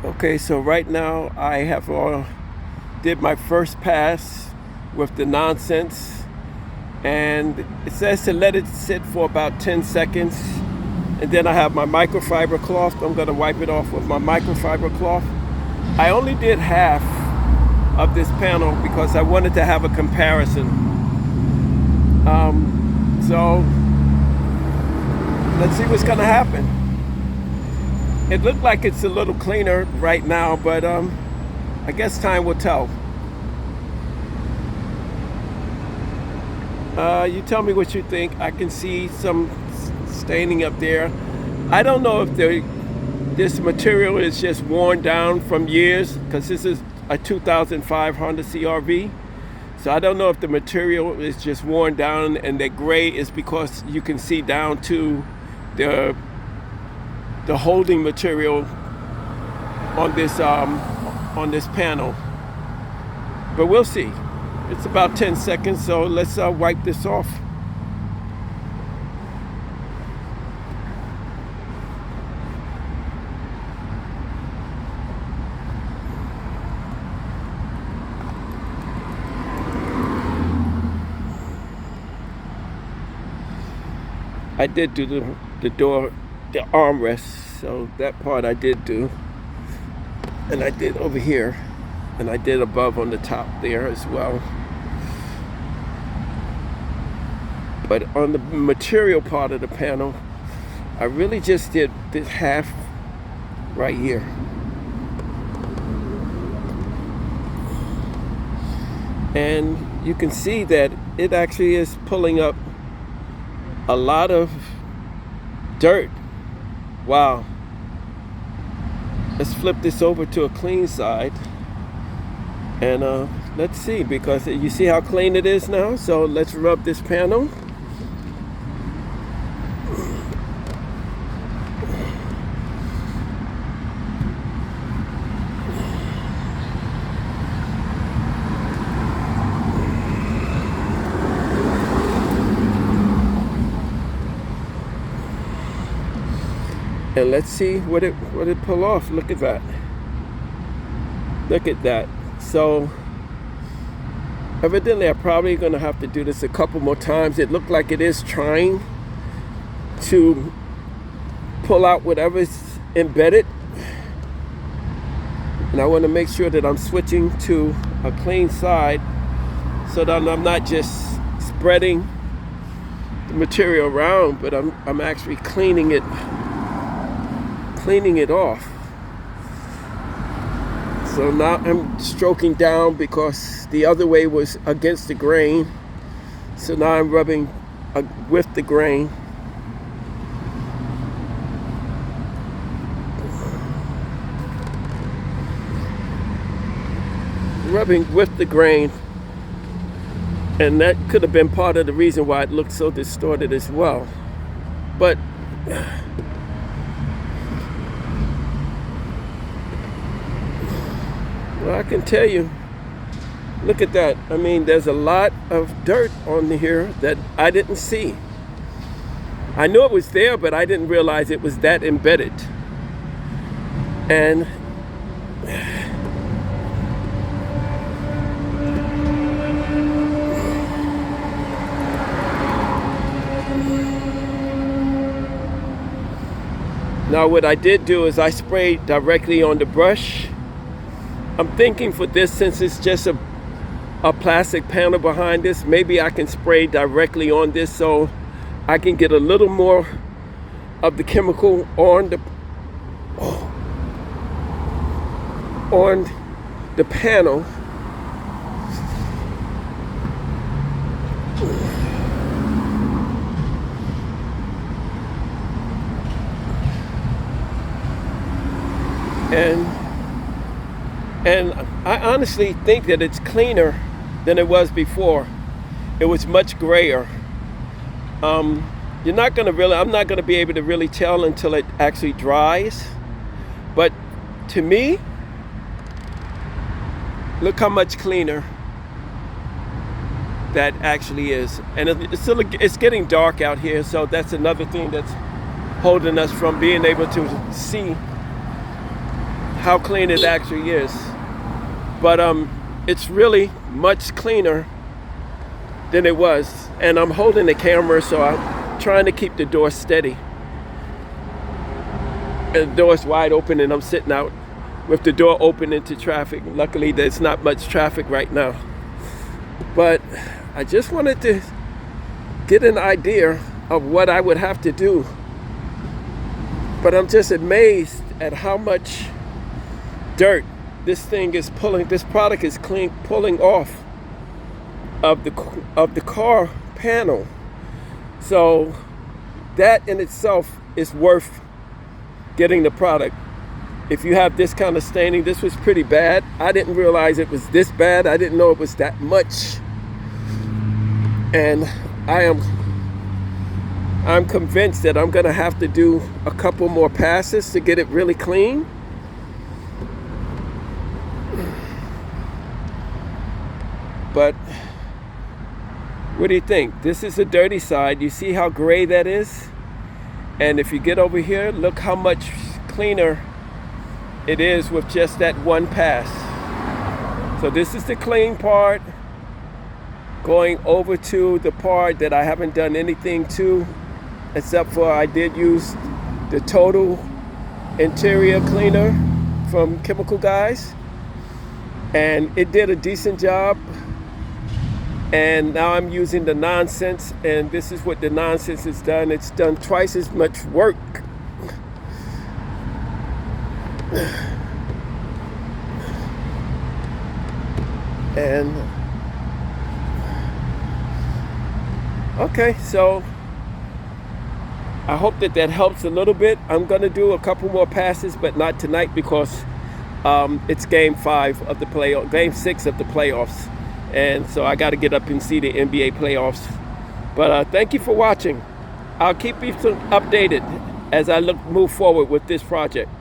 Okay, so right now I have did my first pass with the nonsense, and it says to let it sit for about 10 seconds, and then I have my microfiber cloth. I'm going to wipe it off with my microfiber cloth. I only did half of this panel because I wanted to have a comparison. So let's see what's going to happen. It looked like it's a little cleaner right now, but I guess time will tell. You tell me what you think. I can see some staining up there. I don't know if this material is just worn down from years, because this is a 2005 Honda CR-V. So I don't know if the material is just worn down, and the gray is because you can see down to the holding material on this panel. But we'll see. It's about 10 seconds, so let's wipe this off. I did do the armrest, so that part I did do. And I did over here, and I did above on the top there as well. But on the material part of the panel, I really just did this half right here. And you can see that it actually is pulling up a lot of dirt. Wow. Let's flip this over to a clean side. And let's see, because you see how clean it is now? So let's rub this panel. And let's see what it pull off. Look at that. Look at that. So evidently I'm probably going to have to do this a couple more times. It looked like it is trying to pull out whatever's embedded. And I want to make sure that I'm switching to a clean side so that I'm not just spreading the material around, but I'm actually cleaning it off. So now I'm stroking down because the other way was against the grain. So now I'm rubbing with the grain. Rubbing with the grain. And that could have been part of the reason why it looked so distorted as well. But well, I can tell you, look at that. I mean, there's a lot of dirt on here that I didn't see. I knew it was there, but I didn't realize it was that embedded. And now what I did do is I sprayed directly on the brush. I'm thinking for this, since it's just a plastic panel behind this, maybe I can spray directly on this so I can get a little more of the chemical on the panel. And I honestly think that it's cleaner than it was before. It was much grayer. I'm not going to be able to really tell until it actually dries. But to me, look how much cleaner that actually is. And it's getting dark out here, so that's another thing that's holding us from being able to see how clean it actually is. But it's really much cleaner than it was. And I'm holding the camera, so I'm trying to keep the door steady. And the door's wide open and I'm sitting out with the door open into traffic. Luckily, there's not much traffic right now. But I just wanted to get an idea of what I would have to do. But I'm just amazed at how much dirt this thing is pulling. This product is pulling off of the car panel. So that in itself is worth getting the product. If you have this kind of staining, this was pretty bad. I didn't realize it was this bad. I didn't know it was that much. And I'm convinced that I'm gonna have to do a couple more passes to get it really clean. But what do you think? This is the dirty side. You see how gray that is? And if you get over here, look how much cleaner it is with just that one pass. So this is the clean part, going over to the part that I haven't done anything to, except for I did use the Total Interior Cleaner from Chemical Guys, and it did a decent job. And now I'm using the Non-Sense, and this is what the Non-Sense has done. It's done twice as much work. And okay, so I hope that helps a little bit. I'm gonna do a couple more passes, but not tonight because it's game 5 of the playoff, game 6 of the playoffs, and so I got to get up and see the NBA playoffs. But thank you for watching. I'll keep you updated as I move forward with this project.